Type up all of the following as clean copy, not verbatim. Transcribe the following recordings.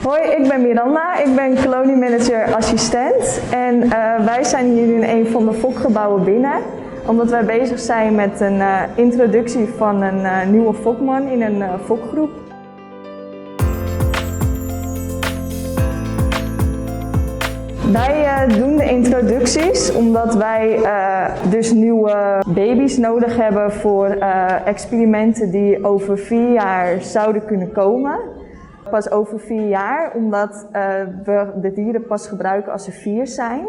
Hoi, ik ben Miranda. Ik ben koloniemanager assistent en wij zijn hier in een van de fokgebouwen binnen. Omdat wij bezig zijn met een introductie van een nieuwe fokman in een fokgroep. Wij doen de introducties omdat wij dus nieuwe baby's nodig hebben voor experimenten die over 4 jaar zouden kunnen komen. Pas over 4 jaar, omdat we de dieren pas gebruiken als ze 4 zijn.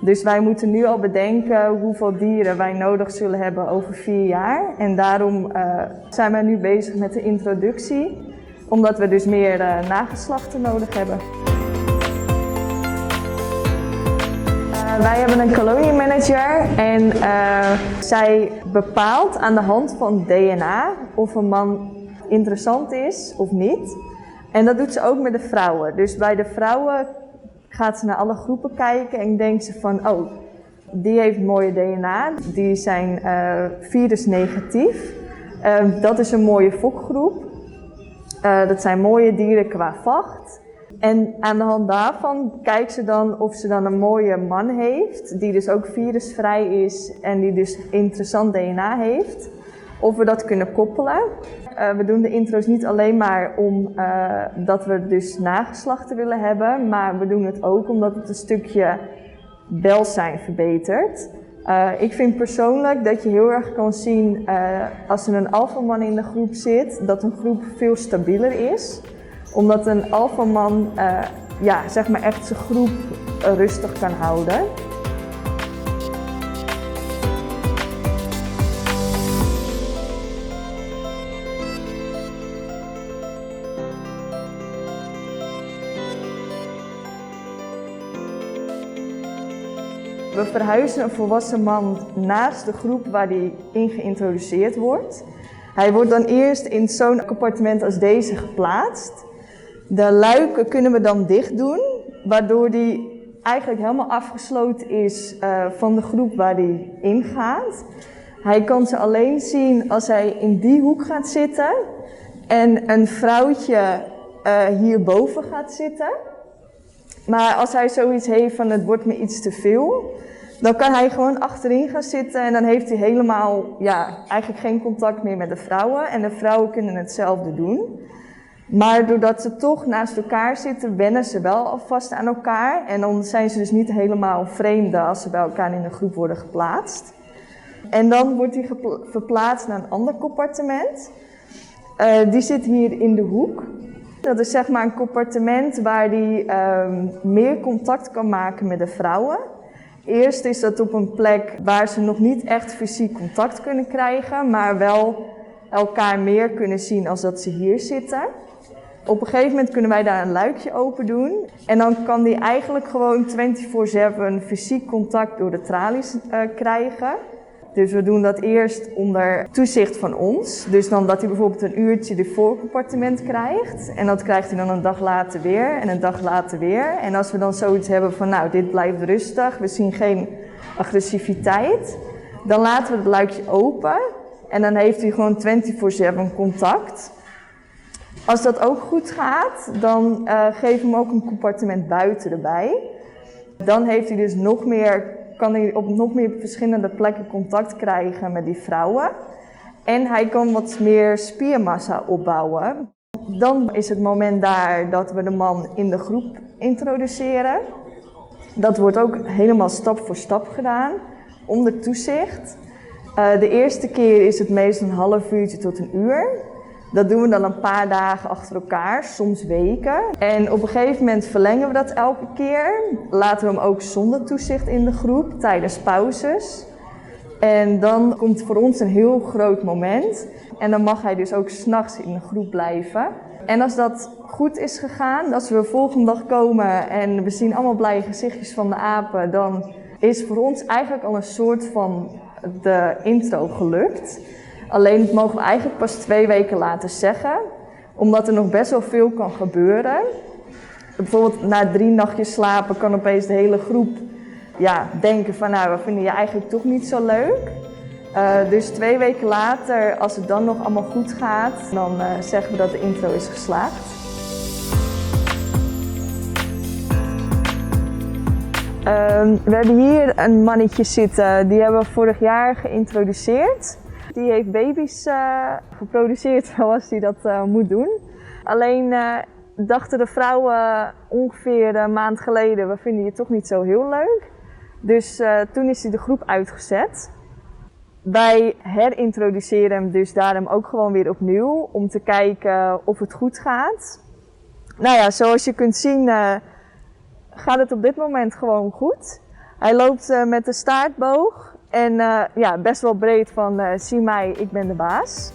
Dus wij moeten nu al bedenken hoeveel dieren wij nodig zullen hebben over 4 jaar. En daarom zijn wij nu bezig met de introductie, omdat we dus meer nageslachten nodig hebben. Wij hebben een koloniemanager en zij bepaalt aan de hand van DNA of een man interessant is of niet. En dat doet ze ook met de vrouwen. Dus bij de vrouwen gaat ze naar alle groepen kijken en denkt ze van, oh, die heeft mooie DNA, die zijn virusnegatief. Dat is een mooie fokgroep. Dat zijn mooie dieren qua vacht. En aan de hand daarvan kijkt ze dan of ze dan een mooie man heeft, die dus ook virusvrij is en die dus interessant DNA heeft. Of we dat kunnen koppelen. We doen de intro's niet alleen maar omdat we dus nageslachten willen hebben, maar we doen het ook omdat het een stukje welzijn verbetert. Ik vind persoonlijk dat je heel erg kan zien als er een alfaman in de groep zit, dat een groep veel stabieler is. Omdat een alfaman zeg maar echt zijn groep rustig kan houden. We verhuizen een volwassen man naast de groep waar hij in geïntroduceerd wordt. Hij wordt dan eerst in zo'n compartiment als deze geplaatst. De luiken kunnen we dan dicht doen, waardoor hij eigenlijk helemaal afgesloten is van de groep waar hij in gaat. Hij kan ze alleen zien als hij in die hoek gaat zitten en een vrouwtje hierboven gaat zitten. Maar als hij zoiets heeft van het wordt me iets te veel, dan kan hij gewoon achterin gaan zitten en dan heeft hij helemaal eigenlijk geen contact meer met de vrouwen. En de vrouwen kunnen hetzelfde doen. Maar doordat ze toch naast elkaar zitten, wennen ze wel alvast aan elkaar. En dan zijn ze dus niet helemaal vreemden als ze bij elkaar in een groep worden geplaatst. En dan wordt hij verplaatst naar een ander compartiment. Die zit hier in de hoek. Dat is zeg maar een compartiment waar hij meer contact kan maken met de vrouwen. Eerst is dat op een plek waar ze nog niet echt fysiek contact kunnen krijgen, maar wel elkaar meer kunnen zien als dat ze hier zitten. Op een gegeven moment kunnen wij daar een luikje open doen. En dan kan hij eigenlijk gewoon 24/7 fysiek contact door de tralies krijgen. Dus we doen dat eerst onder toezicht van ons. Dus dan dat hij bijvoorbeeld een uurtje de voorcompartiment krijgt. En dat krijgt hij dan een dag later weer en een dag later weer. En als we dan zoiets hebben van nou, dit blijft rustig, we zien geen agressiviteit. Dan laten we het luikje open. En dan heeft hij gewoon 24/7 contact. Als dat ook goed gaat, dan geven we hem ook een compartiment buiten erbij. Dan heeft hij dus kan hij op nog meer verschillende plekken contact krijgen met die vrouwen. En hij kan wat meer spiermassa opbouwen. Dan is het moment daar dat we de man in de groep introduceren. Dat wordt ook helemaal stap voor stap gedaan, onder toezicht. De eerste keer is het meestal een half uurtje tot een uur. Dat doen we dan een paar dagen achter elkaar, soms weken. En op een gegeven moment verlengen we dat elke keer. Laten we hem ook zonder toezicht in de groep, tijdens pauzes. En dan komt voor ons een heel groot moment. En dan mag hij dus ook 's nachts in de groep blijven. En als dat goed is gegaan, als we de volgende dag komen en we zien allemaal blije gezichtjes van de apen, dan is voor ons eigenlijk al een soort van de intro gelukt. Alleen dat mogen we eigenlijk pas 2 weken later zeggen, omdat er nog best wel veel kan gebeuren. Bijvoorbeeld na 3 nachtjes slapen kan opeens de hele groep denken van nou, we vinden je eigenlijk toch niet zo leuk. Dus 2 weken later, als het dan nog allemaal goed gaat, dan zeggen we dat de intro is geslaagd. We hebben hier een mannetje zitten, die hebben we vorig jaar geïntroduceerd. Die heeft baby's geproduceerd zoals hij dat moet doen. Alleen dachten de vrouwen ongeveer een maand geleden, we vinden je toch niet zo heel leuk. Dus toen is hij de groep uitgezet. Wij herintroduceren hem dus daarom ook gewoon weer opnieuw om te kijken of het goed gaat. Nou ja, zoals je kunt zien gaat het op dit moment gewoon goed. Hij loopt met de staartboog en ja, best wel breed van zie mij, ik ben de baas.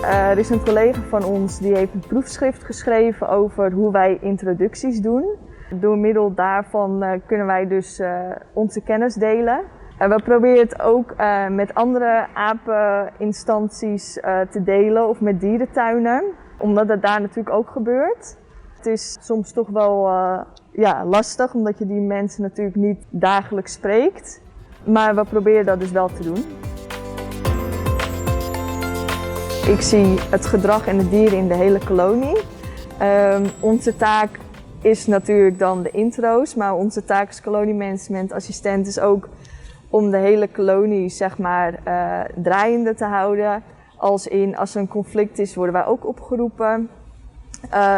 Er is een collega van ons die heeft een proefschrift geschreven over hoe wij introducties doen. Door middel daarvan kunnen wij dus onze kennis delen. We proberen het ook met andere apeninstanties te delen of met dierentuinen, omdat het daar natuurlijk ook gebeurt. Het is soms toch wel ja, lastig, omdat je die mensen natuurlijk niet dagelijks spreekt. Maar we proberen dat dus wel te doen. Ik zie het gedrag en de dieren in de hele kolonie. Onze taak is natuurlijk dan de intro's, maar onze taak als koloniemanagementassistent is ook om de hele kolonie zeg maar draaiende te houden. Als er een conflict is, worden wij ook opgeroepen.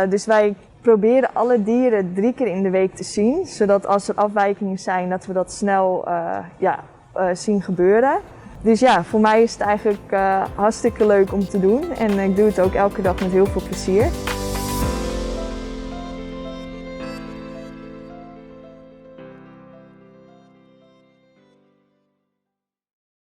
Dus wij proberen alle dieren 3 keer in de week te zien, zodat als er afwijkingen zijn, dat we dat snel zien gebeuren. Dus ja, voor mij is het eigenlijk hartstikke leuk om te doen en ik doe het ook elke dag met heel veel plezier.